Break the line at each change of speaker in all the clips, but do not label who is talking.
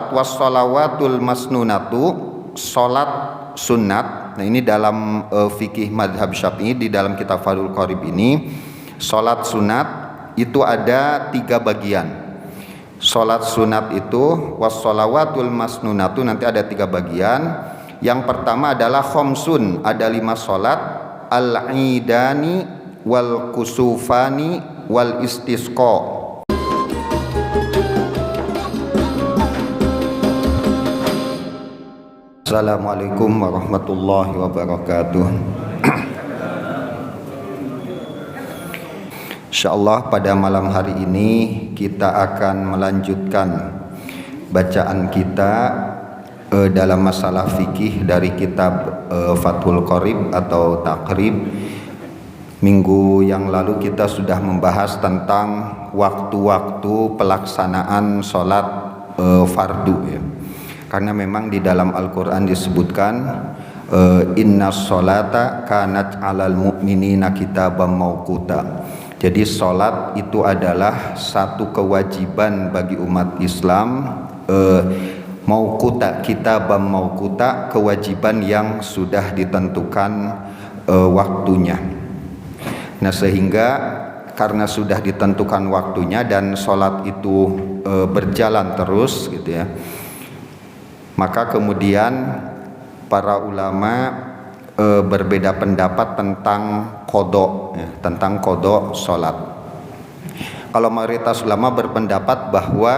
wassalawatul masnunatu, salat sunat. Nah ini dalam fikih madhab Syafi'i di dalam kitab Fathul Qorib ini, salat sunat itu ada 3 bagian. Salat sunat itu wassalawatul masnunatu nanti ada 3 bagian. Yang pertama adalah khomsun, ada 5 salat, al-idani wal kusufani wal istisqa. Assalamualaikum warahmatullahi wabarakatuh. Insyaallah pada malam hari ini kita akan melanjutkan bacaan kita dalam masalah fikih dari kitab Fathul Qorib atau Taqrib. Minggu yang lalu kita sudah membahas tentang waktu-waktu pelaksanaan sholat fardu ya. Karena memang di dalam Al-Quran disebutkan inna sholata kanat alal mu'minina kitaban mauquta. Jadi sholat itu adalah satu kewajiban bagi umat Islam, mauquta, kitaban mauquta, kewajiban yang sudah ditentukan waktunya. Nah sehingga karena sudah ditentukan waktunya dan sholat itu berjalan terus gitu ya, maka kemudian para ulama berbeda pendapat tentang qadha ya, tentang qadha sholat. Kalau mayoritas ulama berpendapat bahwa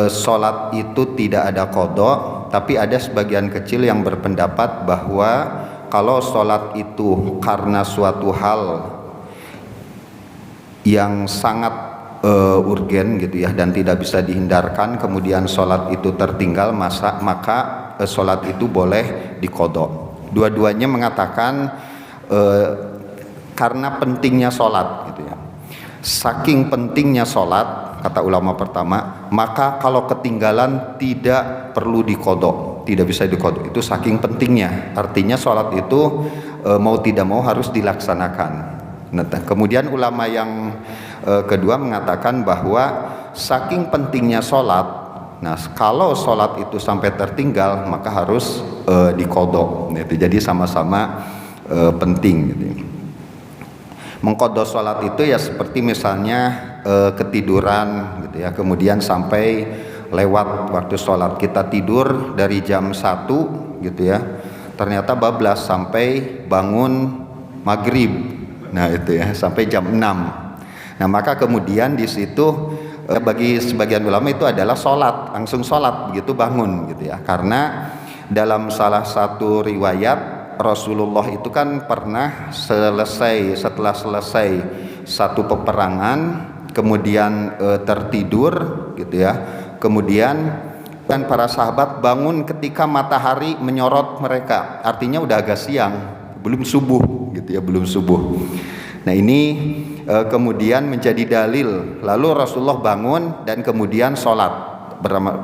sholat itu tidak ada qadha, tapi ada sebagian kecil yang berpendapat bahwa kalau sholat itu karena suatu hal yang sangat urgen gitu ya dan tidak bisa dihindarkan, kemudian sholat itu tertinggal, maka sholat itu boleh diqadha. Dua-duanya mengatakan karena pentingnya sholat gitu ya. Saking pentingnya sholat, kata ulama pertama, maka kalau ketinggalan tidak perlu diqadha, tidak bisa diqadha. Itu saking pentingnya. Artinya sholat itu mau tidak mau harus dilaksanakan. Nah, kemudian ulama yang kedua mengatakan bahwa saking pentingnya sholat, nah kalau sholat itu sampai tertinggal maka harus diqadha gitu. Jadi sama-sama penting gitu. Mengqadha sholat itu ya seperti misalnya ketiduran gitu ya, kemudian sampai lewat waktu sholat, kita tidur dari jam 1 gitu ya, ternyata bablas sampai bangun maghrib. Nah itu ya sampai jam 6. Nah maka kemudian di situ bagi sebagian ulama itu adalah sholat, langsung sholat begitu bangun gitu ya. Karena dalam salah satu riwayat Rasulullah itu kan pernah setelah selesai satu peperangan kemudian tertidur gitu ya. Kemudian kan para sahabat bangun ketika matahari menyorot mereka, artinya udah agak siang, belum subuh gitu ya, belum subuh. Nah ini kemudian menjadi dalil, lalu Rasulullah bangun dan kemudian sholat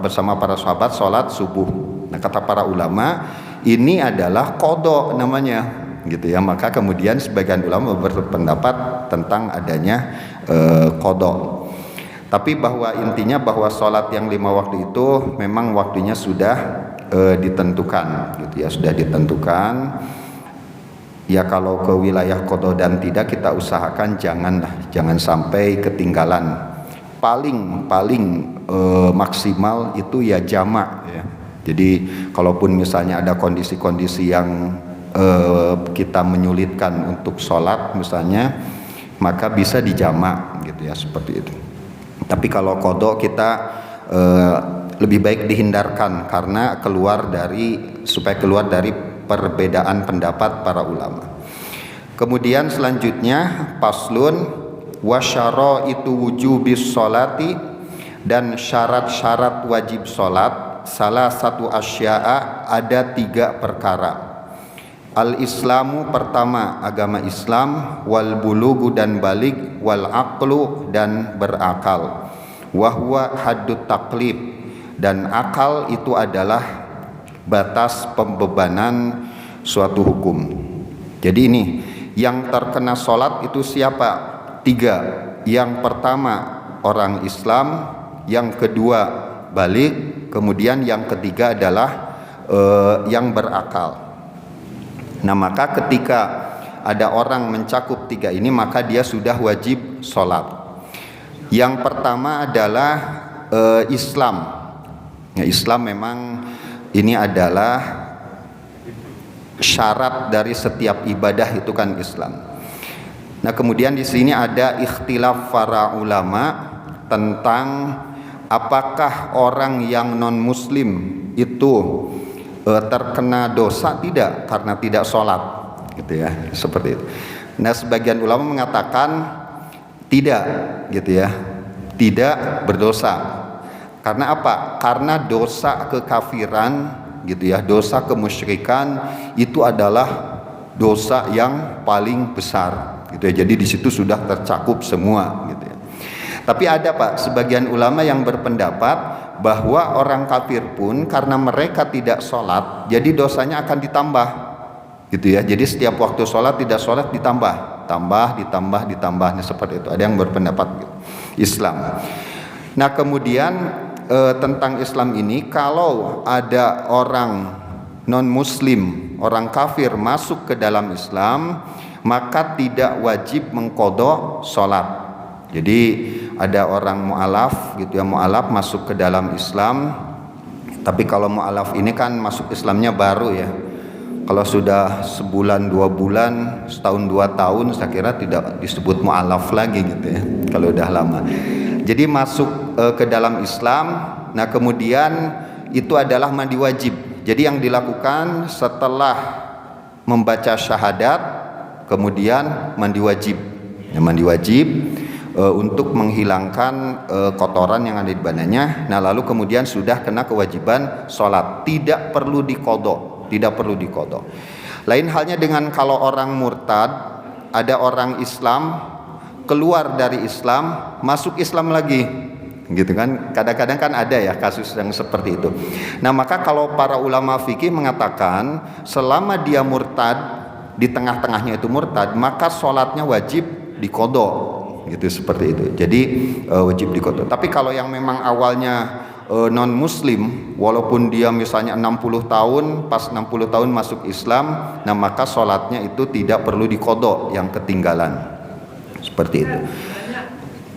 bersama para sahabat, sholat subuh. Nah kata para ulama ini adalah qadha namanya gitu ya, maka kemudian sebagian ulama berpendapat tentang adanya qadha. Tapi bahwa intinya bahwa sholat yang 5 waktu itu memang waktunya sudah ditentukan gitu ya, sudah ditentukan. Ya kalau ke wilayah qadha dan tidak, kita usahakan jangan sampai ketinggalan. Paling maksimal itu ya jamak ya. Jadi kalaupun misalnya ada kondisi-kondisi yang kita menyulitkan untuk sholat misalnya, maka bisa dijamak gitu ya, seperti itu. Tapi kalau qadha kita lebih baik dihindarkan karena supaya keluar dari perbedaan pendapat para ulama. Kemudian selanjutnya paslun wasyaraitu wujubis sholati, dan syarat-syarat wajib sholat salah satu asya'a, ada 3 perkara. Al-Islamu, pertama agama Islam, wal bulugu dan balik, wal aqlu dan berakal, wahwa haddut taklif, dan akal itu adalah batas pembebanan suatu hukum. Jadi ini yang terkena sholat itu siapa? 3. Yang pertama orang Islam, yang kedua balik, kemudian yang ketiga adalah yang berakal. Nah, maka ketika ada orang mencakup tiga ini, maka dia sudah wajib sholat. Yang pertama adalah Islam. Ya, Islam memang ini adalah syarat dari setiap ibadah, itu kan Islam. Nah, kemudian di sini ada ikhtilaf para ulama tentang apakah orang yang non muslim itu terkena dosa tidak karena tidak sholat, gitu ya, seperti itu. Nah, sebagian ulama mengatakan tidak, gitu ya, tidak berdosa. Karena apa? Karena dosa kekafiran, gitu ya, dosa kemusyrikan itu adalah dosa yang paling besar, gitu ya. Jadi di situ sudah tercakup semua, gitu ya. Tapi ada Pak, sebagian ulama yang berpendapat bahwa orang kafir pun karena mereka tidak sholat, jadi dosanya akan ditambah, gitu ya. Jadi setiap waktu sholat tidak sholat ditambah, ditambah. Nah, seperti itu. Ada yang berpendapat gitu. Islam. Nah, kemudian tentang Islam ini, kalau ada orang non muslim, orang kafir masuk ke dalam Islam, maka tidak wajib mengqadha sholat. Jadi ada orang mu'alaf, gitu ya, mu'alaf masuk ke dalam Islam. Tapi kalau mu'alaf ini kan masuk Islamnya baru ya. Kalau sudah sebulan, 2 bulan, setahun, 2 tahun, saya kira tidak disebut mu'alaf lagi, gitu ya, kalau udah lama. Jadi masuk ke dalam Islam. Nah, kemudian itu adalah mandi wajib. Jadi yang dilakukan setelah membaca syahadat, kemudian mandi wajib. Ya, mandi wajib untuk menghilangkan kotoran yang ada di badannya. Nah, lalu kemudian sudah kena kewajiban sholat, tidak perlu diqadha, tidak perlu diqadha. Lain halnya dengan kalau orang murtad, ada orang Islam keluar dari Islam, masuk Islam lagi, gitu kan. Kadang-kadang kan ada ya kasus yang seperti itu. Nah, maka kalau para ulama fikih mengatakan selama dia murtad, di tengah-tengahnya itu murtad, maka sholatnya wajib diqadha, gitu, seperti itu. Jadi wajib diqadha. Tapi kalau yang memang awalnya non muslim, walaupun dia misalnya 60 tahun, pas 60 tahun masuk Islam, nah maka sholatnya itu tidak perlu diqadha yang ketinggalan, seperti itu.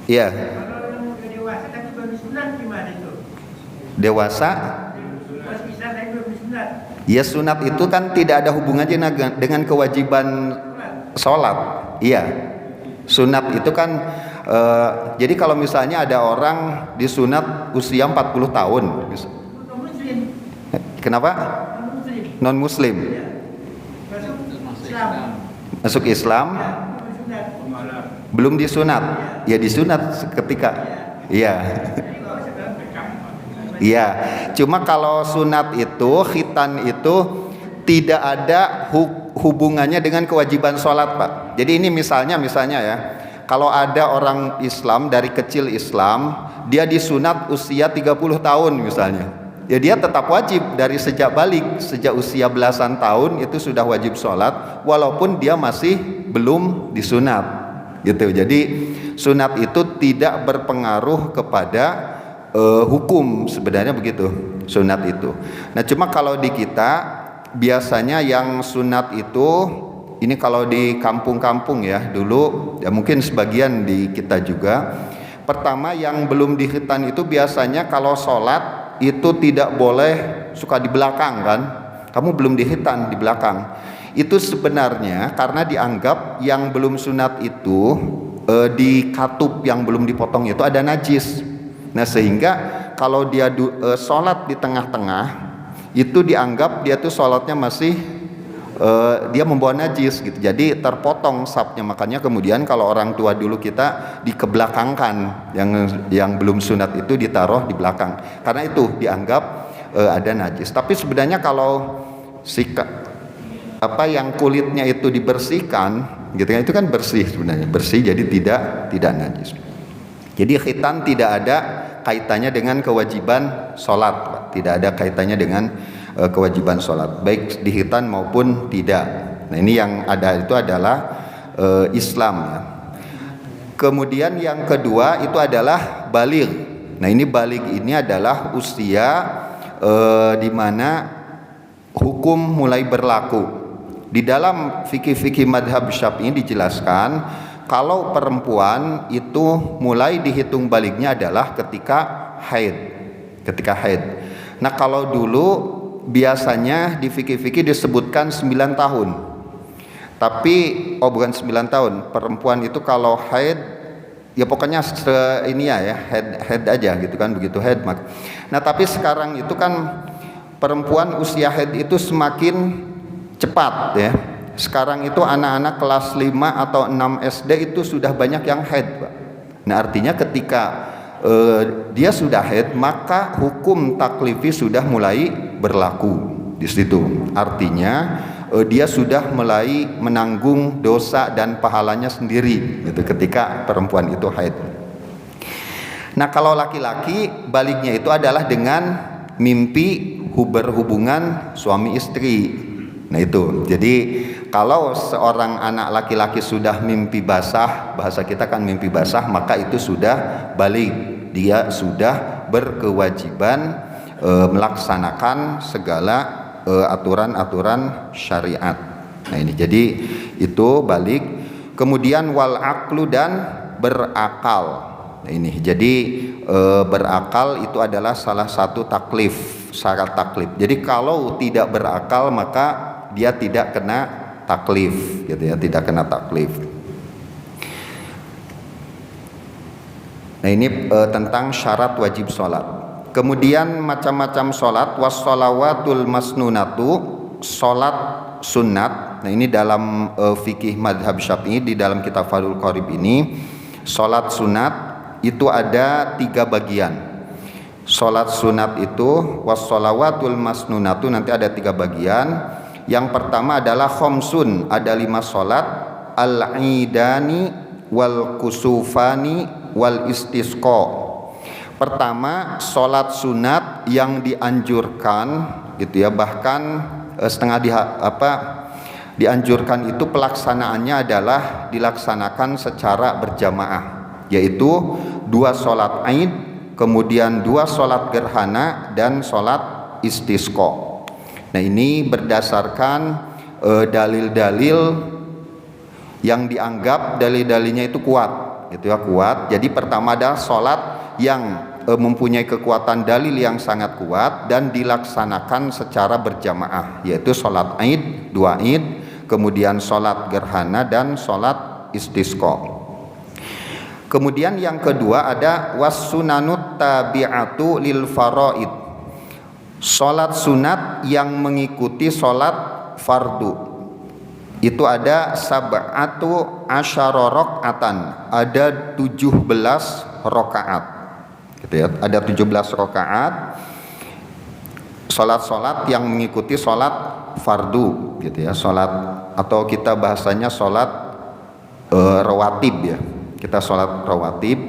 Iya.
Kalau yang udah dewasa tapi belum disunat gimana itu?
Dewasa?
Masih bisa tapi belum disunat.
Ya, sunat itu kan tidak ada hubungannya dengan kewajiban sholat. Iya. Sunat itu kan jadi kalau misalnya ada orang disunat usia 40 tahun.
Non-muslim.
Kenapa?
Non-muslim.
Non-muslim.
Ya. Masuk Islam.
Masuk Islam,
Ya, belum disunat.
belum disunat. Ya, disunat seketika. Iya. Iya. Cuma kalau sunat itu, khitan itu tidak ada hubungannya dengan kewajiban sholat, Pak. Jadi ini misalnya ya, kalau ada orang Islam dari kecil Islam, dia disunat usia 30 tahun misalnya, ya dia tetap wajib dari sejak balik, sejak usia belasan tahun itu sudah wajib sholat, walaupun dia masih belum disunat, gitu. Jadi sunat itu tidak berpengaruh kepada hukum, sebenarnya begitu sunat itu. Nah, cuma kalau di kita biasanya yang sunat itu, ini kalau di kampung-kampung ya dulu, ya mungkin sebagian di kita juga, pertama yang belum dikhitan itu biasanya kalau sholat itu tidak boleh suka di belakang kan, kamu belum dikhitan di belakang. Itu sebenarnya karena dianggap yang belum sunat itu di katup yang belum dipotong itu ada najis. Nah, sehingga kalau dia sholat di tengah-tengah, itu dianggap dia tuh sholatnya masih dia membawa najis, gitu. Jadi terpotong safnya. Makanya kemudian kalau orang tua dulu kita dikebelakangkan, yang belum sunat itu ditaruh di belakang, karena itu dianggap ada najis. Tapi sebenarnya kalau yang kulitnya itu dibersihkan, gitu kan, itu kan bersih sebenarnya, bersih, jadi tidak najis. Jadi khitan tidak ada kaitannya dengan kewajiban sholat, tidak ada kaitannya dengan kewajiban sholat, baik di khitan maupun tidak. Nah, ini yang ada itu adalah Islam ya. Kemudian yang kedua itu adalah baligh. Nah, ini baligh ini adalah usia di mana hukum mulai berlaku. Di dalam fikih-fikih madhab Syafi'i dijelaskan kalau perempuan itu mulai dihitung baliknya adalah ketika haid. Nah, kalau dulu biasanya di fikih-fikih disebutkan 9 tahun. Tapi bukan 9 tahun. Perempuan itu kalau haid ya pokoknya ini ya head aja gitu kan, begitu head. Nah, tapi sekarang itu kan perempuan usia haid itu semakin cepat ya. Sekarang itu anak-anak kelas 5 atau 6 SD itu sudah banyak yang haid, Pak. Nah, artinya ketika dia sudah haid, maka hukum taklifi sudah mulai berlaku di situ. Artinya dia sudah mulai menanggung dosa dan pahalanya sendiri gitu ketika perempuan itu haid. Nah, kalau laki-laki baliknya itu adalah dengan mimpi berhubungan suami istri. Nah, itu. Jadi kalau seorang anak laki-laki sudah mimpi basah, bahasa kita kan mimpi basah, maka itu sudah balik. Dia sudah berkewajiban melaksanakan segala aturan-aturan syariat. Nah, ini jadi itu balik. Kemudian wal aqlu dan berakal. Nah, ini jadi berakal itu adalah salah satu taklif, syarat taklif. Jadi kalau tidak berakal maka dia tidak kena taklif gitu ya, tidak kena taklif. Nah, ini tentang syarat wajib sholat. Kemudian macam-macam sholat, wassolawatul masnunatu, sholat sunat. Nah, ini dalam fikih madhab Syafi'i di dalam kitab Fathul Qorib ini, sholat sunat itu ada 3 bagian. Sholat sunat itu wassolawatul masnunatu nanti ada 3 bagian. Yang pertama adalah khomsun, ada 5 sholat, al-idani wal kusufani wal istisqa. Pertama, sholat sunat yang dianjurkan gitu ya, bahkan dianjurkan itu pelaksanaannya adalah dilaksanakan secara berjamaah, yaitu 2 sholat Aid, kemudian 2 sholat gerhana dan sholat istisqa. Nah, ini berdasarkan dalil-dalil yang dianggap dalil-dalilnya itu kuat, gitu ya, kuat. Jadi pertama adalah sholat yang mempunyai kekuatan dalil yang sangat kuat dan dilaksanakan secara berjamaah, yaitu sholat Aid, 2 Aid, kemudian sholat gerhana dan sholat istisqa. Kemudian yang kedua ada wassunanut tabi'atu lil faraid, sholat sunat yang mengikuti sholat fardu. Itu ada sab'atu asyara rakaatan, ada 17 rakaat gitu ya, ada 17 rakaat sholat-sholat yang mengikuti sholat fardu gitu ya, sholat atau kita bahasanya sholat rawatib ya, kita sholat rawatib.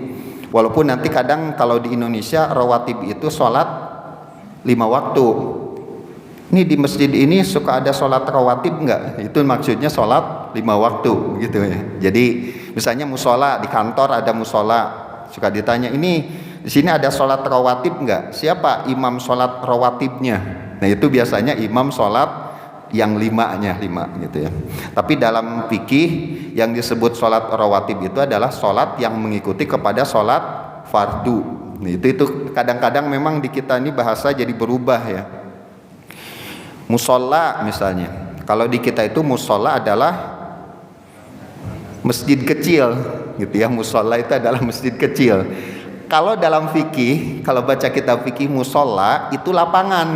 Walaupun nanti kadang kalau di Indonesia rawatib itu sholat 5 waktu. Ini di masjid ini suka ada sholat rawatib enggak? Itu maksudnya sholat 5 waktu gitu ya. Jadi misalnya musola, di kantor ada musola, suka ditanya, ini di sini ada sholat rawatib enggak? Siapa imam sholat rawatibnya? Nah, itu biasanya imam sholat yang 5-nya 5 gitu ya. Tapi dalam fikih yang disebut sholat rawatib itu adalah sholat yang mengikuti kepada sholat fardu. Nah, itu kadang-kadang memang di kita ini bahasa jadi berubah ya. Musola misalnya, kalau di kita itu musola adalah masjid kecil gitu ya. Musola itu adalah masjid kecil. Kalau dalam fikih, kalau baca kitab fikih, musola itu lapangan,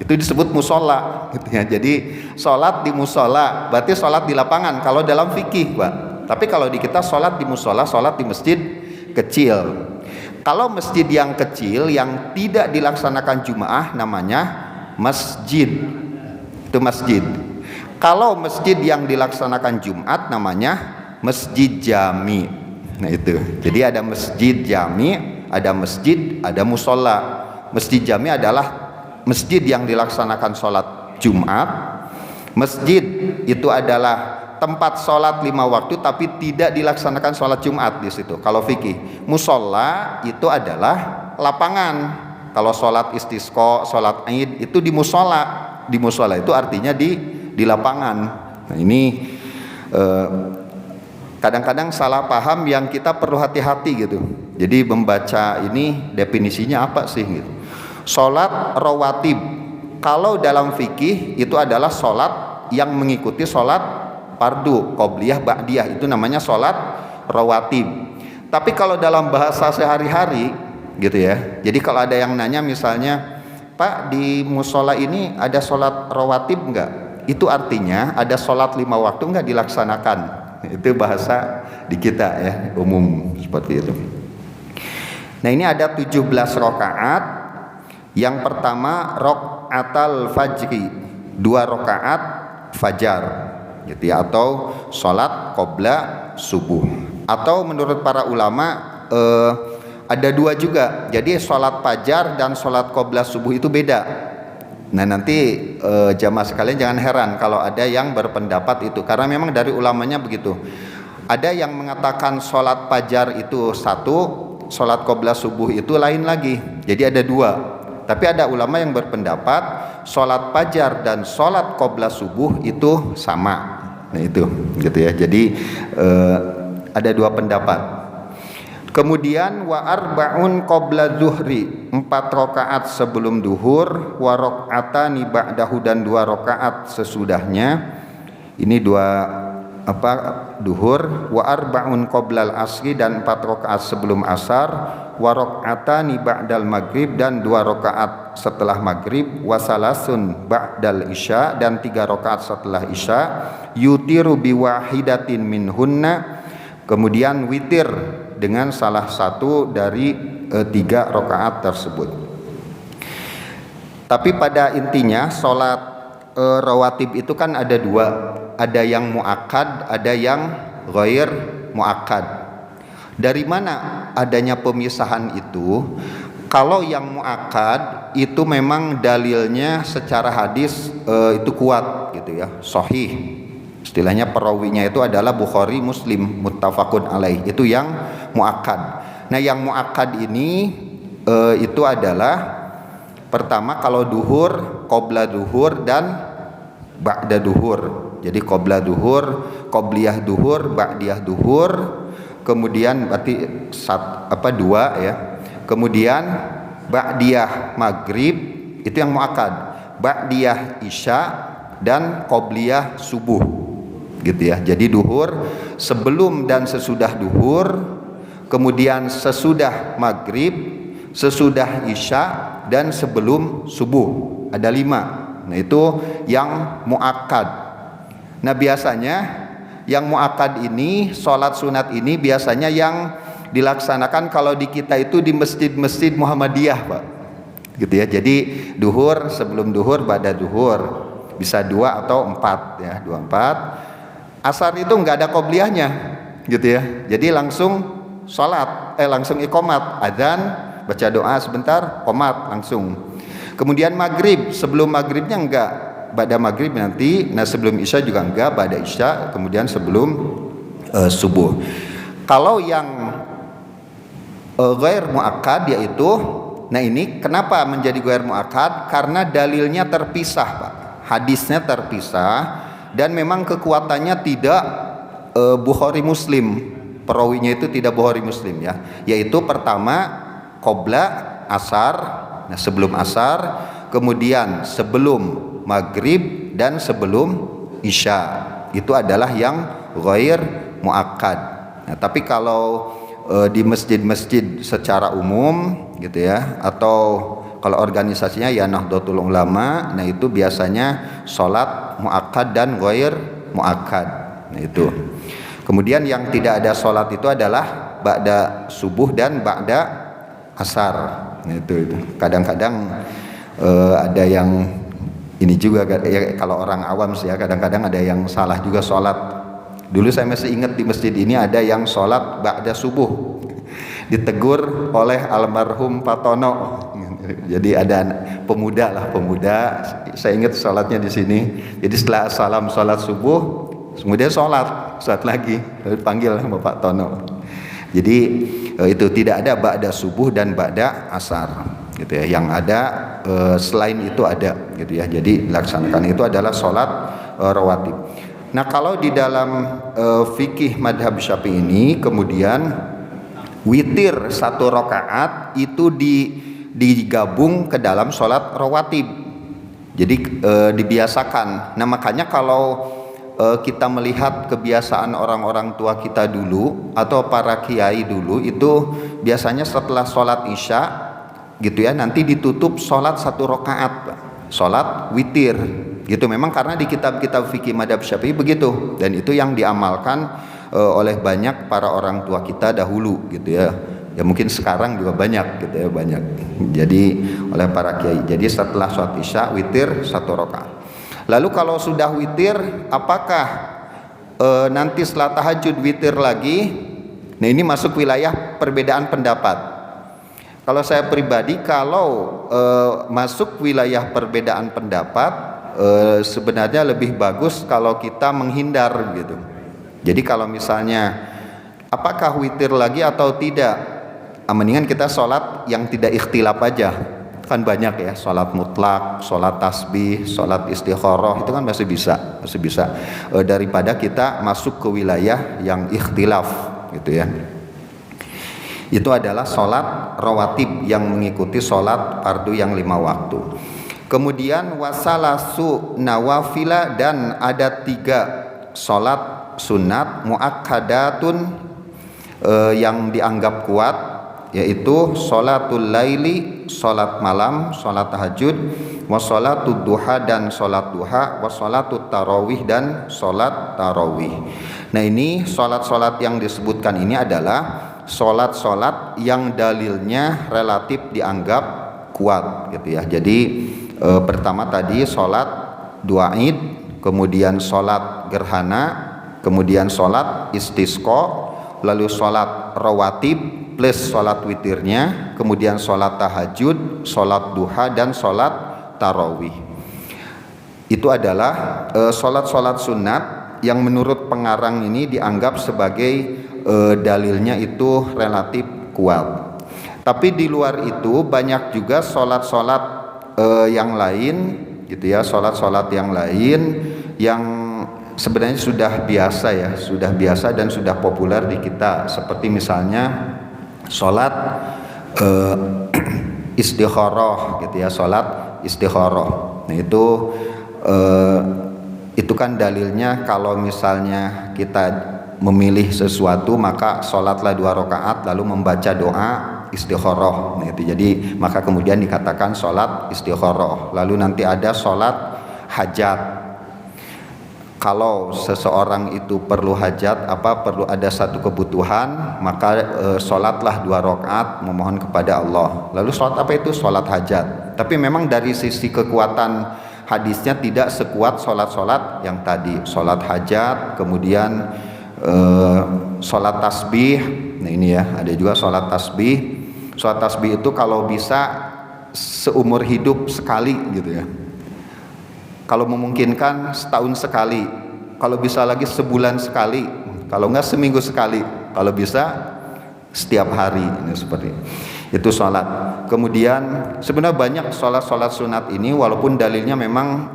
itu disebut musola gitu ya. Jadi sholat di musola berarti sholat di lapangan kalau dalam fikih, Pak. Tapi kalau di kita sholat di musola, sholat di masjid kecil. Kalau masjid yang kecil yang tidak dilaksanakan Jumaah namanya masjid, itu masjid. Kalau masjid yang dilaksanakan Jumat namanya masjid jami. Nah, itu. Jadi ada masjid jami, ada masjid, ada musola. Masjid jami adalah masjid yang dilaksanakan sholat Jumat. Masjid itu adalah tempat sholat 5 waktu tapi tidak dilaksanakan sholat Jumat di situ. Kalau fikih, musola itu adalah lapangan Kalau sholat istisqa, sholat id itu di musola. Di musola itu artinya di lapangan. Nah ini kadang-kadang salah paham yang kita perlu hati-hati gitu. Jadi membaca ini definisinya apa sih gitu. Sholat rawatib, kalau dalam fikih itu adalah sholat yang mengikuti sholat fardu, qobliyah, ba'diyah, itu namanya sholat rawatib. Tapi kalau dalam bahasa sehari-hari gitu ya, jadi kalau ada yang nanya misalnya, Pak di musola ini ada sholat rawatib enggak? Itu artinya ada sholat 5 waktu enggak dilaksanakan. Itu bahasa di kita ya, umum seperti itu. Nah ini ada 17 rakaat. Yang pertama rakaatal fajri, 2 rakaat fajar gitu ya, atau sholat qobla subuh. Atau menurut para ulama ada 2 juga. Jadi sholat fajar dan sholat qobla subuh itu beda. Nah nanti jamaah sekalian jangan heran kalau ada yang berpendapat itu, karena memang dari ulamanya begitu. Ada yang mengatakan sholat fajar itu satu, sholat qobla subuh itu lain lagi. Jadi ada 2. Tapi ada ulama yang berpendapat sholat fajar dan sholat qobla subuh itu sama. Nah itu gitu ya. Jadi ada 2 pendapat. Kemudian wa arba'un qabla zuhri, 4 rakaat sebelum duhur, wa raka'atani ba'dahu, dan 2 rakaat sesudahnya. Ini 2 duhur. Wa arba'un qabla al-asri, dan 4 rakaat sebelum asar, wa raka'atani ba'dal maghrib, dan 2 rakaat setelah maghrib, wa salasun ba'dal isya, dan 3 rakaat setelah isya, yutiru biwahidatin minhunna, kemudian witir dengan salah satu dari 3 rakaat tersebut. Tapi pada intinya sholat rawatib itu kan ada 2, ada yang muakkad, ada yang ghair muakkad. Dari mana adanya pemisahan itu? Kalau yang muakkad itu memang dalilnya secara hadis itu kuat gitu ya, sahih. Istilahnya perawinya itu adalah Bukhari, Muslim, muttafaqun alaih. Itu yang muakkad. Nah yang muakkad ini itu adalah pertama kalau duhur, qobla duhur, dan ba'da duhur. Jadi qobla duhur, qobliyah duhur, ba'diyah duhur. Kemudian berarti 2 ya. Kemudian ba'diyah maghrib itu yang muakkad. Ba'diyah isya dan qobliyah subuh. Gitu ya. Jadi duhur, sebelum dan sesudah duhur, kemudian sesudah maghrib, sesudah isya, dan sebelum subuh. Ada 5. Nah itu yang muakkad. Nah biasanya yang muakkad ini, sholat sunat ini biasanya yang dilaksanakan kalau di kita itu di masjid-masjid Muhammadiyah Pak. Gitu ya. Jadi duhur, sebelum duhur, ba'da duhur. Bisa 2 atau 4 ya, 2, 4. Asar itu nggak ada qobliyahnya gitu ya. Jadi langsung sholat, langsung iqomat, adzan, baca doa sebentar, qomat langsung. Kemudian maghrib, sebelum maghribnya enggak, ba'da maghrib nanti. Nah sebelum isya juga enggak, ba'da isya, kemudian sebelum subuh. Kalau yang ghair muakkad yaitu, nah ini kenapa menjadi ghair muakkad? Karena dalilnya terpisah Pak, hadisnya terpisah. Dan memang kekuatannya tidak Bukhari Muslim, perawinya itu tidak Bukhari Muslim ya. Yaitu pertama qobla asar, nah sebelum asar, kemudian sebelum maghrib, dan sebelum isya. Itu adalah yang ghair muakkad. Nah tapi kalau di masjid-masjid secara umum gitu ya, atau kalau organisasinya ya Nahdlatul Ulama, nah itu biasanya sholat muakkad dan ghair muakkad. Nah itu. Kemudian yang tidak ada sholat itu adalah ba'da subuh dan ba'da asar. Nah itu. Kadang-kadang ada yang ini juga ya, kalau orang awam sih ya, kadang-kadang ada yang salah juga sholat. Dulu saya masih ingat di masjid ini ada yang sholat ba'da subuh, ditegur oleh almarhum Pak Tono. Jadi ada pemuda, saya ingat sholatnya di sini. Jadi setelah salam sholat subuh, kemudian sholat lagi, lalu panggil sama Pak Tono. Jadi itu tidak ada ba'da subuh dan ba'da asar. gitu ya. Yang ada selain itu ada gitu ya. Jadi laksanakan itu adalah sholat rawatib. Nah, kalau di dalam fikih madhab Syafi'i ini kemudian witir 1 rakaat itu digabung ke dalam sholat rawatib. Jadi dibiasakan. Nah, makanya kalau kita melihat kebiasaan orang-orang tua kita dulu atau para kiai dulu itu biasanya setelah sholat isya gitu ya, nanti ditutup sholat 1 rakaat, sholat witir gitu. Memang karena di kitab-kitab fikih madhab Syafi'i begitu, dan itu yang diamalkan oleh banyak para orang tua kita dahulu gitu ya. Ya mungkin sekarang juga banyak gitu ya, banyak. Jadi oleh para kiai. Jadi setelah sholat isya witir 1 rakaat. Lalu kalau sudah witir, apakah nanti setelah tahajud witir lagi? Nah, ini masuk wilayah perbedaan pendapat. Kalau saya pribadi, kalau masuk wilayah perbedaan pendapat, sebenarnya lebih bagus kalau kita menghindar gitu. Jadi kalau misalnya apakah witir lagi atau tidak, mendingan kita sholat yang tidak ikhtilaf aja. Kan banyak ya, sholat mutlak, sholat tasbih, sholat istikharah, itu kan masih bisa daripada kita masuk ke wilayah yang ikhtilaf gitu ya. Itu adalah sholat rawatib yang mengikuti sholat fardu yang 5 waktu. Kemudian wasalasu nawafila, dan ada 3 sholat sunat muakkadatun yang dianggap kuat, yaitu sholatul laili, sholat malam, sholat tahajud, wassolatud duha, dan sholat duha, wassolatut tarawih, dan sholat tarawih. Nah, ini sholat-sholat yang disebutkan ini adalah sholat-sholat yang dalilnya relatif dianggap kuat gitu ya. Jadi pertama tadi sholat 2 id, kemudian sholat gerhana, kemudian sholat istisqa, lalu sholat rawatib plus sholat witirnya, kemudian sholat tahajud, sholat duha, dan sholat tarawih. Itu adalah sholat-sholat sunat yang menurut pengarang ini dianggap sebagai dalilnya itu relatif kuat. Tapi di luar itu banyak juga sholat-sholat yang lain gitu ya, sholat-sholat yang lain yang sebenarnya sudah biasa dan sudah populer di kita, seperti misalnya sholat istikharah gitu ya, sholat istikharah. Nah, itu kan dalilnya kalau misalnya kita memilih sesuatu maka sholatlah 2 rakaat lalu membaca doa istikharah. Nah, itu jadi maka kemudian dikatakan sholat istikharah. Lalu nanti ada sholat hajat. Kalau seseorang itu perlu hajat, perlu ada satu kebutuhan, maka sholatlah 2 rakaat memohon kepada Allah. Lalu sholat apa itu? Sholat hajat. Tapi memang dari sisi kekuatan hadisnya tidak sekuat sholat-sholat yang tadi, sholat hajat, kemudian sholat tasbih. Nah, ini ya, ada juga sholat tasbih. Sholat tasbih itu kalau bisa seumur hidup sekali gitu ya. Kalau memungkinkan setahun sekali, kalau bisa lagi sebulan sekali, kalau enggak seminggu sekali, kalau bisa setiap hari. Ini seperti itu sholat. Kemudian sebenarnya banyak sholat-sholat sunat ini walaupun dalilnya memang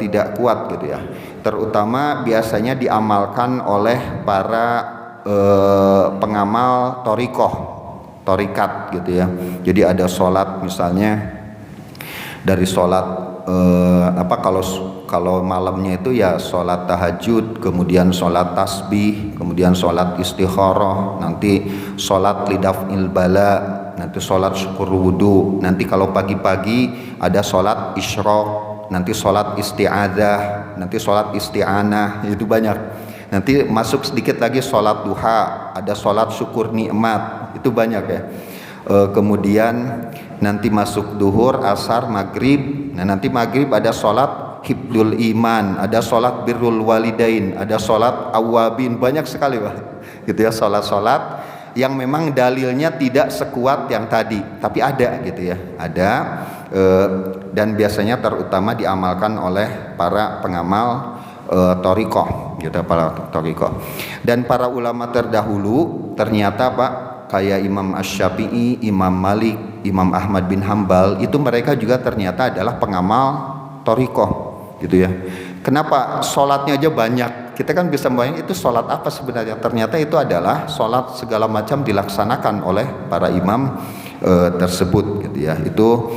tidak kuat gitu ya. Terutama biasanya diamalkan oleh para pengamal torikat gitu ya. Jadi ada sholat misalnya dari sholat kalau malamnya itu ya sholat tahajud, kemudian sholat tasbih, kemudian sholat istikharah, nanti sholat lidaf'il bala, nanti sholat syukur wudu, nanti kalau pagi-pagi ada sholat isyraq, nanti sholat isti'adzah, nanti sholat isti'anah, itu banyak. Nanti masuk sedikit lagi sholat duha, ada sholat syukur nikmat, itu banyak ya. Kemudian nanti masuk duhur, asar, maghrib. Nah, nanti maghrib ada sholat hibdul iman, ada sholat birrul walidain, ada sholat awabin, banyak sekali Pak. Gitu ya, sholat-sholat yang memang dalilnya tidak sekuat yang tadi, tapi ada gitu ya, ada dan biasanya terutama diamalkan oleh para pengamal thariqah gitu, para thariqah. Dan para ulama terdahulu ternyata Pak kayak Imam Asy-Syafi'i, Imam Malik, Imam Ahmad bin Hambal, itu mereka juga ternyata adalah pengamal thariqah gitu ya. Kenapa sholatnya aja banyak? Kita kan bisa membayangkan itu sholat apa sebenarnya. Ternyata itu adalah sholat segala macam dilaksanakan oleh para imam tersebut gitu ya. Itu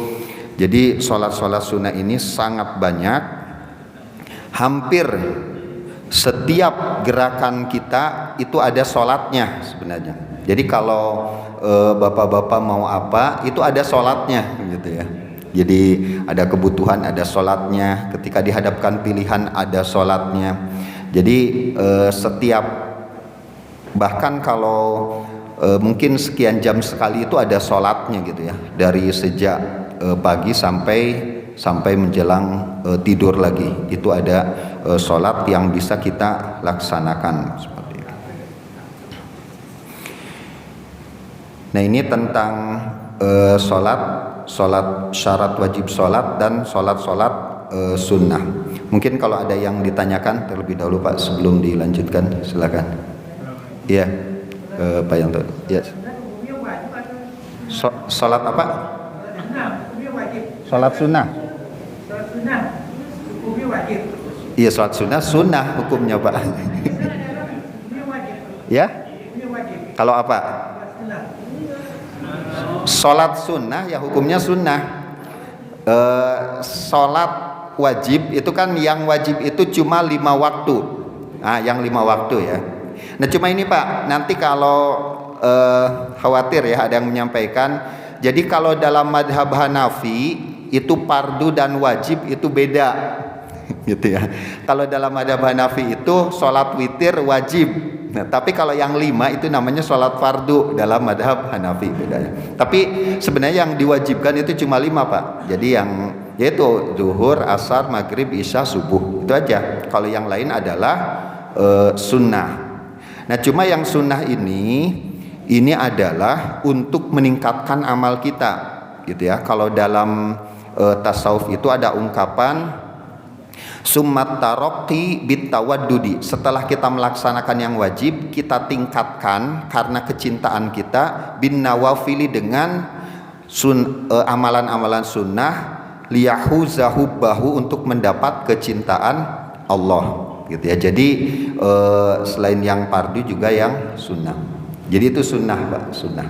jadi sholat-sholat sunnah ini sangat banyak. Hampir setiap gerakan kita itu ada sholatnya sebenarnya. Jadi kalau bapak-bapak mau apa itu ada sholatnya gitu ya. Jadi ada kebutuhan, ada sholatnya. Ketika dihadapkan pilihan, ada sholatnya. Jadi setiap, bahkan kalau mungkin sekian jam sekali itu ada sholatnya gitu ya. Dari sejak pagi sampai menjelang tidur lagi, itu ada sholat yang bisa kita laksanakan seperti itu. Nah ini tentang sholat syarat wajib sholat dan sholat sunnah. Mungkin kalau ada yang ditanyakan terlebih dahulu Pak sebelum dilanjutkan, silakan. Iya, Pak Yanto. Ya.
Hukumnya wajib atau
Sholat apa?
sunnah? Hukumnya wajib.
Sholat sunnah.
Sholat sunnah hukumnya wajib.
Iya, sholat sunnah hukumnya Pak.
Hukumnya wajib.
Ya?
Hukumnya wajib.
Kalau apa?
Sholat sunnah.
Sholat sunnah ya hukumnya sunnah. Sholat wajib itu kan yang wajib itu cuma 5 waktu. Nah, yang 5 waktu ya. Nah cuma ini Pak, nanti kalau khawatir ya ada yang menyampaikan. Jadi kalau dalam madhab Hanafi itu fardu dan wajib itu beda, gitu ya. Kalau dalam madhab Hanafi itu sholat witir wajib. Nah, tapi kalau yang 5 itu namanya sholat fardu dalam madhab Hanafi bedanya. Tapi sebenarnya yang diwajibkan itu cuma 5 Pak. Jadi yang yaitu zuhur, asar, maghrib, isya, subuh, itu aja. Kalau yang lain adalah sunnah. Nah cuma yang sunnah ini adalah untuk meningkatkan amal kita gitu ya. Kalau dalam tasawuf itu ada ungkapan summat taraqi bitawaddudi. Setelah kita melaksanakan yang wajib, kita tingkatkan karena kecintaan kita bin nawafili dengan amalan-amalan sunnah liyahuzahubbahu untuk mendapat kecintaan Allah gitu ya. Jadi selain yang fardu juga yang sunnah. Jadi itu sunnah Pak, sunnah.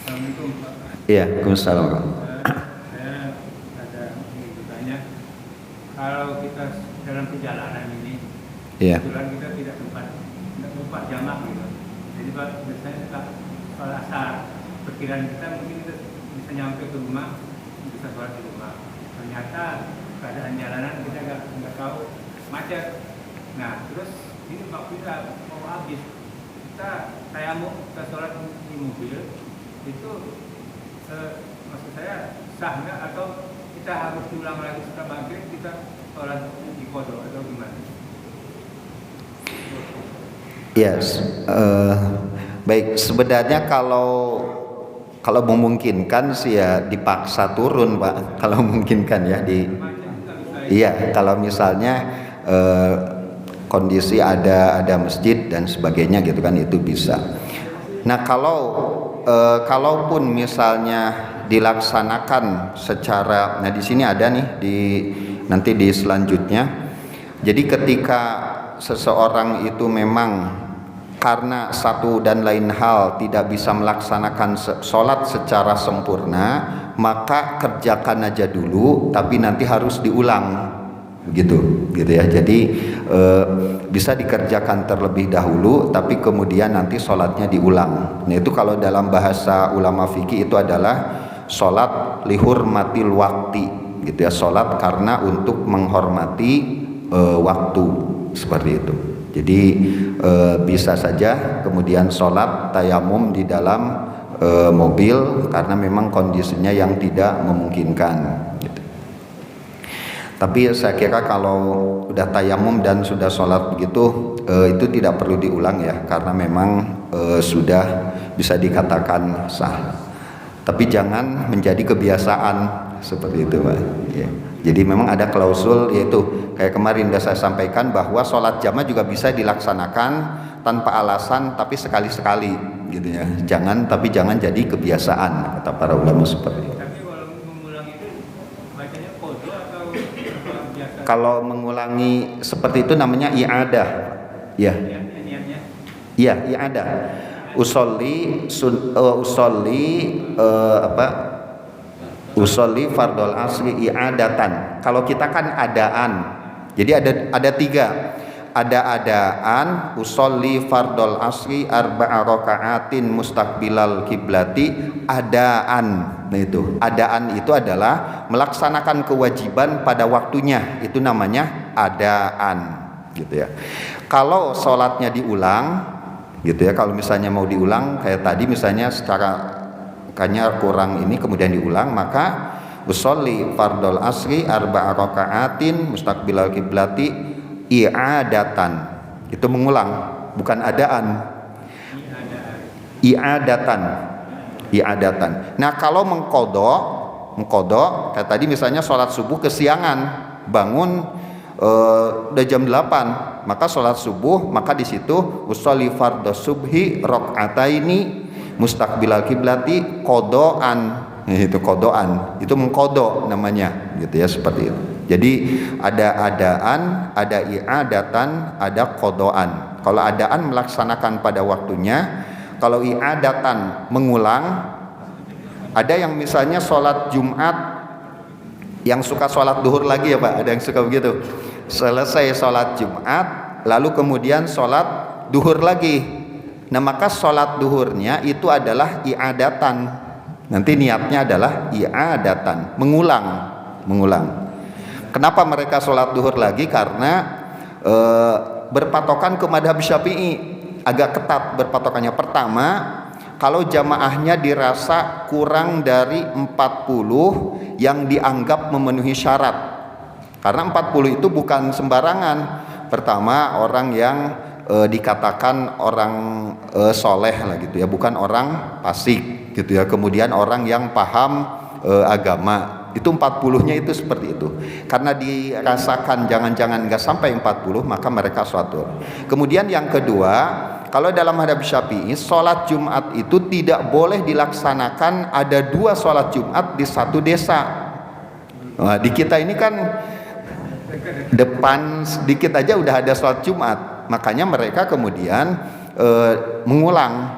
Assalamualaikum Pak.
Iya, Waalaikumsalam Pak.
Saya ada bertanya, kalau kita dalam perjalanan ini,
Iya.
kebetulan kita tidak tempat jamak gitu. Jadi Pak, biasanya kita sholat asar, perkiraan kita mungkin kita bisa nyampe ke rumah, bisa sholat di rumah. Ternyata keadaan jalanan kita nggak tahu, macet. Nah terus ini waktu kita mau habis, saya mau kita sholat di mobil itu maksud saya sah nggak atau kita harus diulang lagi setelah maghrib kita sholat di kodok atau gimana?
Yes, baik. Sebenarnya kalau memungkinkan sih ya dipaksa turun Pak. Kalau memungkinkan ya Iya, kalau misalnya kondisi ada masjid dan sebagainya gitu kan itu bisa. Nah kalaupun misalnya dilaksanakan secara, nah di sini ada nih nanti di selanjutnya. Jadi ketika seseorang itu memang karena satu dan lain hal tidak bisa melaksanakan sholat secara sempurna, maka kerjakan aja dulu, tapi nanti harus diulang. gitu ya. Jadi bisa dikerjakan terlebih dahulu tapi kemudian nanti sholatnya diulang. Nah itu kalau dalam bahasa ulama fikih itu adalah sholat lihurmatil wakti gitu ya, sholat karena untuk menghormati waktu seperti itu. Jadi bisa saja kemudian sholat tayamum di dalam mobil karena memang kondisinya yang tidak memungkinkan gitu. Tapi saya kira kalau udah tayamum dan sudah sholat begitu itu tidak perlu diulang ya, karena memang sudah bisa dikatakan sah. Tapi jangan menjadi kebiasaan seperti itu Pak. Ya. Jadi memang ada klausul, yaitu kayak kemarin sudah saya sampaikan bahwa sholat jamaah juga bisa dilaksanakan tanpa alasan tapi sekali-sekali gitu ya. Jangan jadi kebiasaan, kata para ulama seperti itu.
Tapi kalau mengulang itu bacanya qadha atau biasa?
Kalau mengulangi seperti itu namanya i'adah. Ya.
Niatnya.
Iya, i'adah. Usolli fardol asri i'adatan. Kalau kita kan adaan. Jadi ada tiga. Ada adaan, usolli fardol asri arba'a raka'atin mustaqbilal kiblati, adaan. Nah itu, adaan itu adalah melaksanakan kewajiban pada waktunya. Itu namanya adaan, gitu ya. Kalau sholatnya diulang, gitu ya. Kalau misalnya mau diulang kayak tadi misalnya secara kayaknya kurang ini kemudian diulang, maka usolli fardol asri arba'a raka'atin mustaqbilal kiblati i'adatan. Itu mengulang, bukan adaan. I'adatan. Nah, kalau mengqadha kayak tadi misalnya sholat subuh kesiangan, bangun udah jam 8, maka sholat subuh, maka di situ usolli fardhos subhi raka'ataini mustaqbilal kiblati qadhaan. Itu qadhaan, itu mengqadha namanya, gitu ya, seperti itu. Jadi ada adaan, ada i'adatan, ada qadhaan. Kalau adaan melaksanakan pada waktunya, kalau i'adatan mengulang. Ada yang misalnya sholat Jumat yang suka sholat duhur lagi ya Pak, ada yang suka begitu. Selesai sholat Jumat lalu kemudian sholat duhur lagi. Nah maka sholat duhurnya itu adalah i'adatan. Nanti niatnya adalah i'adatan, mengulang. Kenapa mereka sholat duhur lagi? Karena berpatokan ke madhab Syafi'i, agak ketat berpatokannya. Pertama, kalau jamaahnya dirasa kurang dari 40 yang dianggap memenuhi syarat. Karena 40 itu bukan sembarangan. Pertama, orang yang dikatakan orang soleh lah gitu ya, bukan orang fasik gitu ya. Kemudian orang yang paham agama, itu 40-nya itu seperti itu. Karena dirasakan jangan-jangan nggak sampai 40, maka mereka sholat duhur. Kemudian yang kedua, kalau dalam hadap Syafi'i, sholat Jumat itu tidak boleh dilaksanakan ada 2 sholat Jumat di satu desa. Nah, di kita ini kan depan sedikit aja udah ada sholat Jumat. Makanya mereka kemudian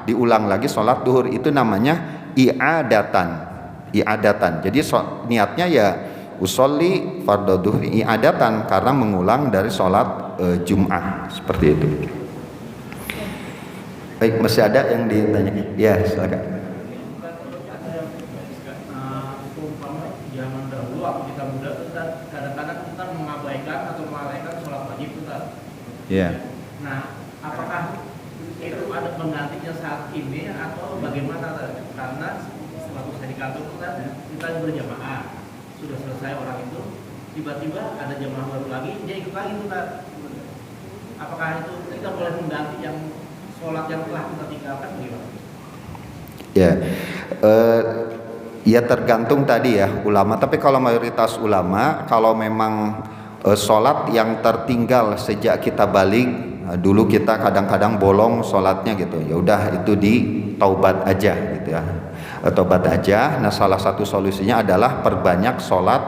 diulang lagi sholat duhur. Itu namanya i'adatan. Jadi niatnya ya usolli fardhu duhri i'adatan, karena mengulang dari sholat Jum'ah, seperti itu. Baik, masih ada yang ditanya? Ya, silakan.
Zaman dahulu waktu kita muda, kadang-kadang kita mengabaikan atau melalaikan sholat wajib, Ustaz.
Ya.
Nah, apakah itu ada penggantinya saat ini atau bagaimana? Karena waktu saya di kantor kita berjamaah, sudah selesai orang itu, tiba-tiba ada jamaah baru lagi, dia ikut lagi, Ustaz. Apakah itu kita boleh mengganti yang sholat yang telah kita tinggalkan, bagaimana?
Ya, ya tergantung tadi ya ulama. Tapi kalau mayoritas ulama, kalau memang sholat yang tertinggal sejak kita balik, dulu kita kadang-kadang bolong sholatnya gitu, ya udah itu di taubat aja gitu ya, taubat aja. Nah salah satu solusinya adalah perbanyak sholat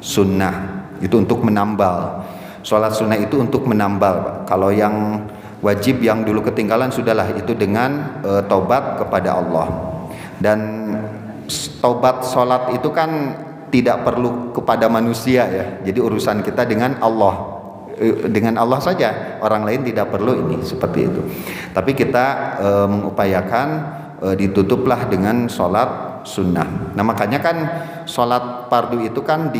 sunnah, itu untuk menambal. Sholat sunnah itu untuk menambal Pak. Kalau yang wajib yang dulu ketinggalan sudahlah, itu dengan taubat kepada Allah. Dan taubat sholat itu kan tidak perlu kepada manusia ya, jadi urusan kita dengan Allah saja, orang lain tidak perlu ini, seperti itu. Tapi kita mengupayakan ditutuplah dengan sholat sunnah. Nah makanya kan sholat fardu itu kan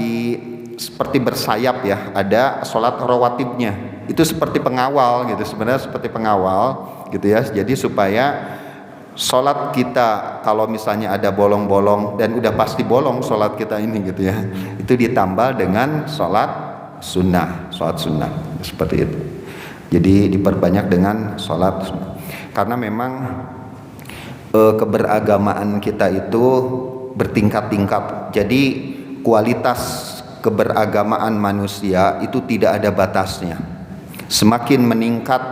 seperti bersayap ya, ada sholat rawatibnya, itu seperti pengawal gitu, sebenarnya seperti pengawal gitu ya. Jadi supaya sholat kita kalau misalnya ada bolong-bolong, dan udah pasti bolong sholat kita ini gitu ya, itu ditambal dengan sholat sunnah seperti itu. Jadi diperbanyak dengan sholat sunnah, karena memang keberagamaan kita itu bertingkat-tingkat. Jadi kualitas keberagamaan manusia itu tidak ada batasnya. Semakin meningkat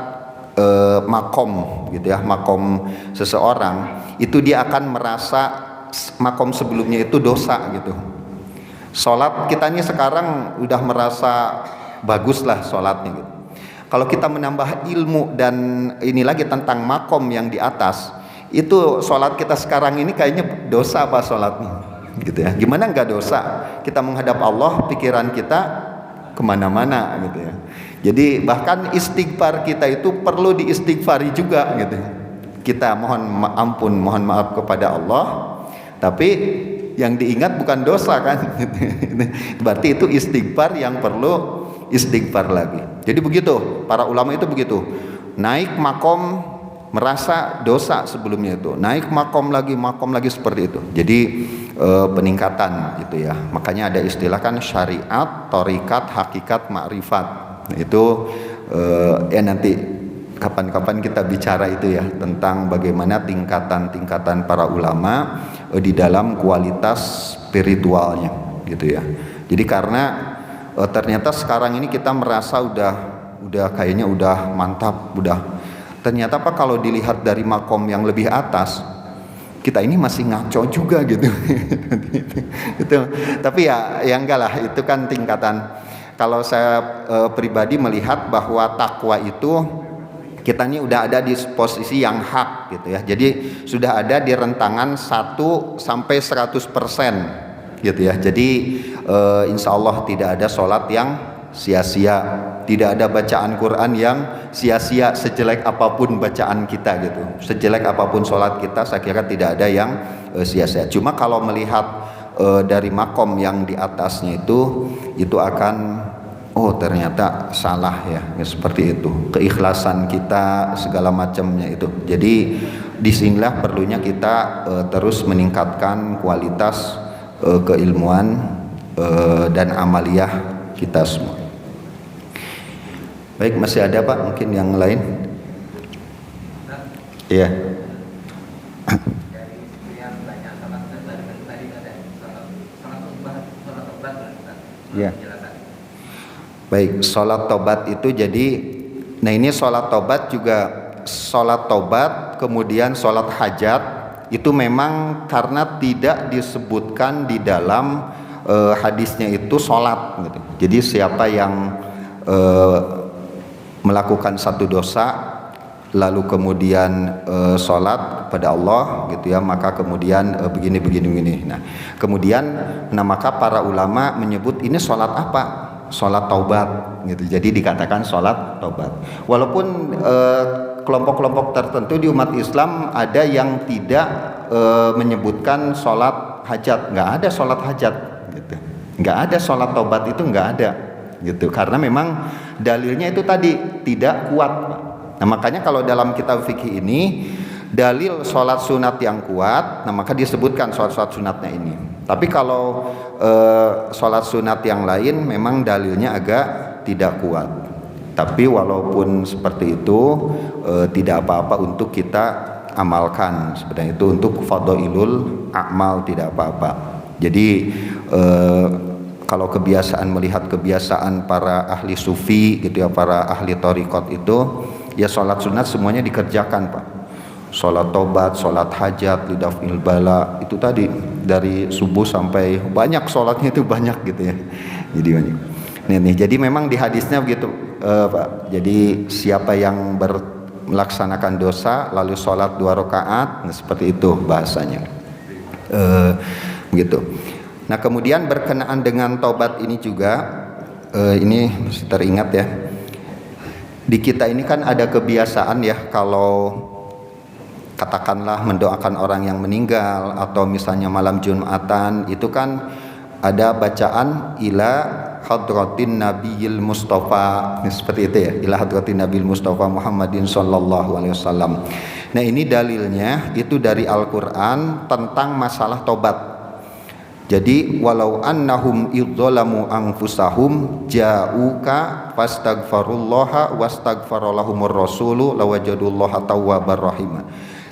makom gitu ya, makom seseorang, itu dia akan merasa makom sebelumnya itu dosa gitu. Sholat kita ini sekarang udah merasa bagus lah sholatnya gitu. Kalau kita menambah ilmu dan ini lagi tentang makom yang di atas, itu sholat kita sekarang ini kayaknya dosa apa sholatnya gitu ya. Gimana nggak dosa? Kita menghadap Allah, pikiran kita kemana-mana gitu ya. Jadi bahkan istighfar kita itu perlu diistighfari juga gitu. Kita mohon ampun, mohon maaf kepada Allah, tapi yang diingat bukan dosa kan. Berarti itu istighfar yang perlu istighfar lagi. Jadi begitu, para ulama itu begitu. Naik makom merasa dosa sebelumnya itu, naik makom lagi seperti itu. Jadi peningkatan gitu ya. Makanya ada istilah kan syariat, thariqat, hakikat, ma'rifat. Itu ya nanti kapan-kapan kita bicara itu ya tentang bagaimana tingkatan-tingkatan para ulama di dalam kualitas spiritualnya gitu ya. Jadi karena ternyata sekarang ini kita merasa udah kayaknya udah mantap, ternyata Pak kalau dilihat dari makom yang lebih atas, kita ini masih ngaco juga gitu. Itu. Tapi ya enggak lah, itu kan tingkatan. Kalau saya pribadi melihat bahwa takwa itu kita ini udah ada di posisi yang hak gitu ya. Jadi sudah ada di rentangan 1 sampai 100% gitu ya. Jadi insya Allah tidak ada sholat yang sia-sia, tidak ada bacaan Quran yang sia-sia sejelek apapun bacaan kita gitu, sejelek apapun sholat kita, saya kira tidak ada yang sia-sia. Cuma kalau melihat dari makom yang di atasnya itu akan ternyata salah ya seperti itu, keikhlasan kita segala macamnya itu. Jadi disinilah perlunya kita terus meningkatkan kualitas keilmuan dan amaliyah kita semua. Baik, masih ada Pak mungkin yang lain? Iya. Ya. Baik, sholat tobat itu jadi, nah ini sholat tobat juga sholat tobat kemudian sholat hajat itu memang karena tidak disebutkan di dalam hadisnya itu sholat gitu. Jadi siapa yang melakukan satu dosa lalu kemudian sholat kepada Allah gitu ya, maka kemudian begini. Nah kemudian maka para ulama menyebut ini sholat apa? Sholat taubat gitu. Jadi dikatakan sholat taubat. Walaupun kelompok-kelompok tertentu di umat Islam ada yang tidak menyebutkan sholat hajat, nggak ada sholat hajat gitu, nggak ada sholat taubat itu nggak ada gitu, karena memang dalilnya itu tadi tidak kuat Pak. Nah makanya kalau dalam kitab fikih ini dalil sholat sunat yang kuat, nah maka disebutkan sholat sunatnya ini. Tapi kalau sholat sunat yang lain memang dalilnya agak tidak kuat. Tapi walaupun seperti itu tidak apa-apa untuk kita amalkan, sebenarnya itu untuk fadhailul a'mal tidak apa-apa. Jadi kalau kebiasaan melihat kebiasaan para ahli sufi gitu ya, para ahli thariqat itu ya sholat sunat semuanya dikerjakan Pak. Sholat tobat, sholat hajat, lidafil bala, itu tadi dari subuh sampai banyak sholatnya itu banyak gitu ya. Jadi banyak. Nih, jadi memang di hadisnya begitu Pak. Jadi siapa yang melaksanakan dosa lalu sholat 2 rakaat, nah, seperti itu bahasanya. Begitu. Nah kemudian berkenaan dengan tobat ini juga ini mesti teringat ya. Di kita ini kan ada kebiasaan ya, kalau katakanlah mendoakan orang yang meninggal atau misalnya malam Jumatan itu kan ada bacaan ila hadratin nabiyil mustafa, seperti itu ya, ila hadratin nabiyil mustafa Muhammadin sallallahu alaihi wasallam. Nah ini dalilnya itu dari Al-Quran tentang masalah tobat. Jadi walau annahum idzalamu anfusahum ja'uka fastaghfirullaha wastaghfaralahumur rasulu lawajadullaha tawwabar rahima.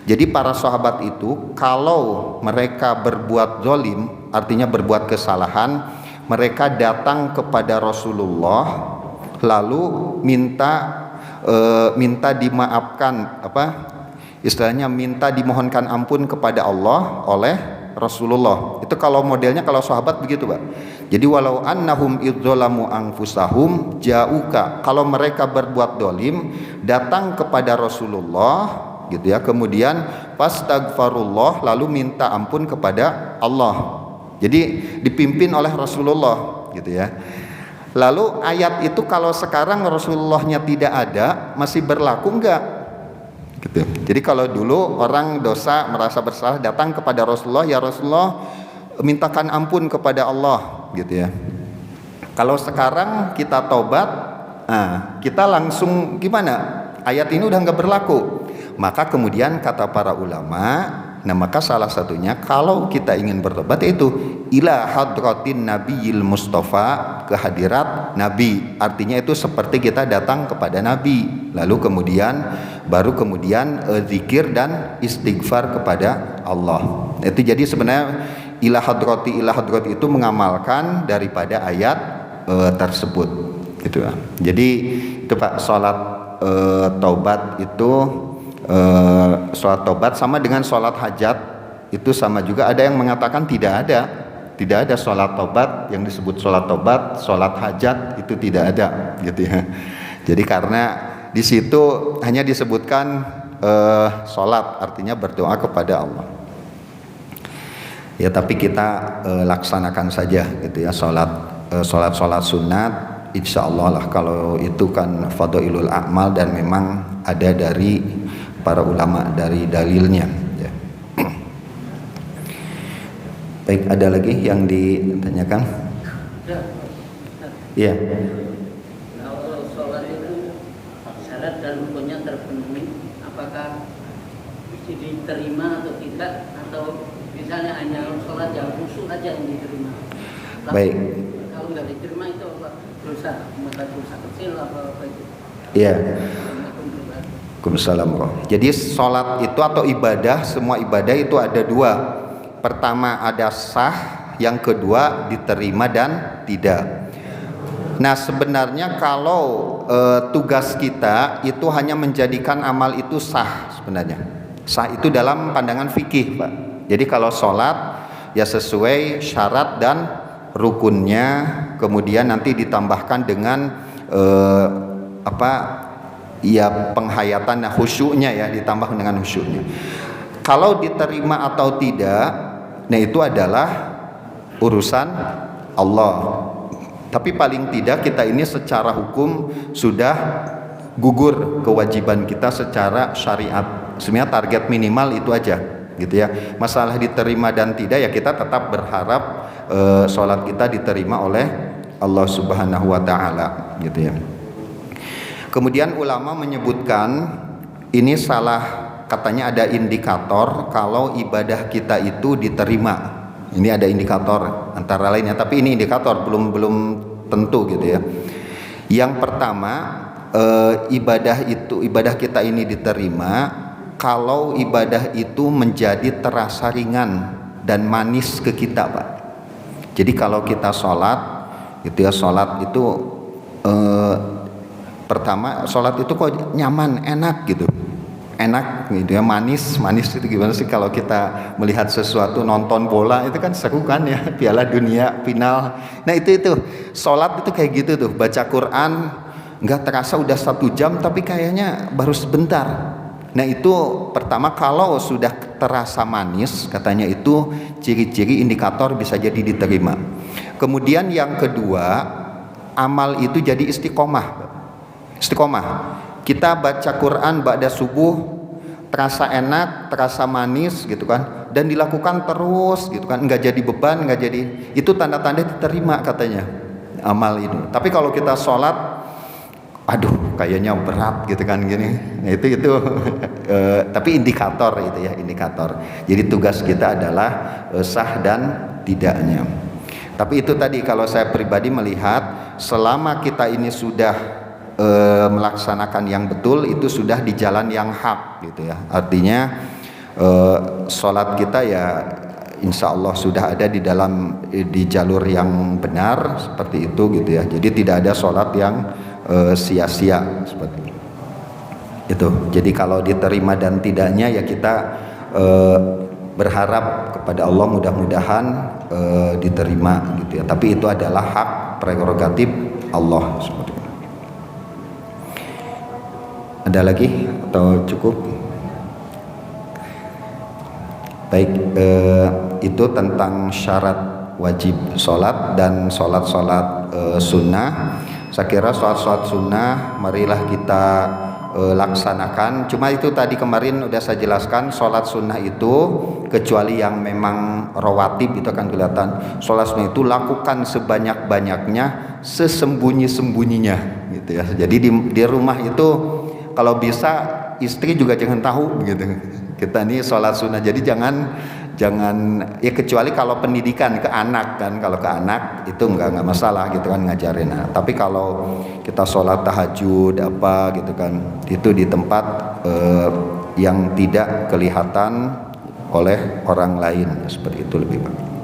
Jadi para sahabat itu kalau mereka berbuat zalim, artinya berbuat kesalahan, mereka datang kepada Rasulullah lalu minta dimaafkan, istilahnya minta dimohonkan ampun kepada Allah oleh Rasulullah. Itu kalau modelnya kalau sahabat begitu, Pak. Jadi walau annahum idzalamu anfusahum ja'uka, kalau mereka berbuat dolim datang kepada Rasulullah gitu ya, kemudian fastaghfarullah, lalu minta ampun kepada Allah. Jadi dipimpin oleh Rasulullah gitu ya. Lalu ayat itu kalau sekarang Rasulullahnya tidak ada, masih berlaku enggak? Gitu. Jadi kalau dulu orang dosa merasa bersalah datang kepada Rasulullah, ya Rasulullah mintakan ampun kepada Allah gitu ya. Kalau sekarang kita taubat, kita langsung gimana? Ayat ini udah enggak berlaku. Maka kemudian kata para ulama, nah maka salah satunya kalau kita ingin bertobat itu ila hadratin nabiyil mustafa, kehadirat nabi. Artinya itu seperti kita datang kepada nabi, lalu baru kemudian zikir dan istighfar kepada Allah. Itu jadi sebenarnya ila hadrati itu mengamalkan daripada ayat tersebut gitu. Jadi itu Pak, salat taubat itu sholat taubat sama dengan sholat hajat, itu sama juga. Ada yang mengatakan tidak ada sholat taubat yang disebut sholat taubat, sholat hajat itu tidak ada gitu ya. Jadi karena di situ hanya disebutkan sholat, artinya berdoa kepada Allah ya. Tapi kita laksanakan saja gitu ya, sholat sunat, insya Allah lah. Kalau itu kan fadhailul a'mal dan memang ada dari para ulama dari dalilnya ya. Baik, ada lagi yang ditanyakan? Iya.
Kalau sholat itu syarat dan rukunnya terpenuhi, apakah diterima atau tidak, atau misalnya hanya sholat yang khusyuk aja yang diterima?
Baik.
Kalau nggak diterima itu apa? Dosa kecil apa itu?
Iya. Waalaikumsalam. Jadi sholat itu atau ibadah, semua ibadah itu ada dua. Pertama ada sah, yang kedua diterima dan tidak. Nah sebenarnya kalau tugas kita itu hanya menjadikan amal itu sah sebenarnya. Sah itu dalam pandangan fikih, Pak. Jadi kalau sholat ya sesuai syarat dan rukunnya, kemudian nanti ditambahkan dengan ya penghayatan khusyuknya ya, ditambah dengan khusyuknya. Kalau diterima atau tidak, nah itu adalah urusan Allah. Tapi paling tidak kita ini secara hukum sudah gugur kewajiban kita secara syariat. Sebenarnya target minimal itu aja gitu ya. Masalah diterima dan tidak ya kita tetap berharap sholat kita diterima oleh Allah Subhanahu wa taala gitu ya. Kemudian ulama menyebutkan ini salah, katanya ada indikator kalau ibadah kita itu diterima. Ini ada indikator antara lainnya, tapi ini indikator belum tentu gitu ya. Yang pertama, ibadah kita ini diterima kalau ibadah itu menjadi terasa ringan dan manis ke kita, Pak. Jadi kalau kita sholat gitu ya, sholat itu pertama sholat itu kok nyaman, enak gitu, enak gitu ya, manis itu gimana sih kalau kita melihat sesuatu, nonton bola itu kan seru kan ya, Piala Dunia final. Nah itu sholat itu kayak gitu tuh, baca Quran nggak terasa udah 1 jam tapi kayaknya baru sebentar. Nah itu pertama, kalau sudah terasa manis katanya itu ciri-ciri indikator bisa jadi diterima. Kemudian yang kedua, amal itu jadi istiqomah. Kita baca Quran ba'da subuh terasa enak, terasa manis gitu kan, dan dilakukan terus gitu kan, nggak jadi beban, nggak jadi, itu tanda-tanda diterima katanya amal itu. Tapi kalau kita sholat, aduh kayaknya berat gitu kan gini, nah itu tapi indikator itu ya, indikator. Jadi tugas kita adalah sah dan tidaknya. Tapi itu tadi kalau saya pribadi melihat selama kita ini sudah melaksanakan yang betul, itu sudah di jalan yang hak gitu ya. Artinya sholat kita ya insya Allah sudah ada di jalur yang benar seperti itu gitu ya. Jadi tidak ada sholat yang sia-sia seperti itu. Jadi kalau diterima dan tidaknya ya kita berharap kepada Allah mudah-mudahan diterima gitu ya. Tapi itu adalah hak prerogatif Allah seperti itu. Ada lagi atau cukup? Baik, itu tentang syarat wajib sholat dan sholat-sholat sunnah. Saya kira sholat-sholat sunnah marilah kita laksanakan. Cuma itu tadi kemarin udah saya jelaskan, sholat sunnah itu kecuali yang memang rawatib itu akan kelihatan. Sholat sunnah itu lakukan sebanyak-banyaknya, sesembunyi-sembunyinya gitu ya. Jadi di rumah itu kalau bisa istri juga jangan tahu begitu. Kita ini sholat sunnah, jadi jangan ya kecuali kalau pendidikan ke anak kan, kalau ke anak itu nggak masalah gitu kan ngajarin. Nah, tapi kalau kita sholat tahajud apa gitu kan, itu di tempat yang tidak kelihatan oleh orang lain seperti itu lebih baik.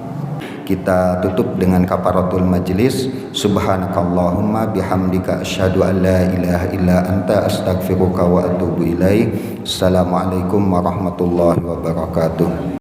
Kita tutup dengan kafaratul majlis. Subhanakallahumma bihamdika asyhadu an la ilaha illa anta astaghfiruka wa atubu ilaik. Assalamualaikum warahmatullahi wabarakatuh.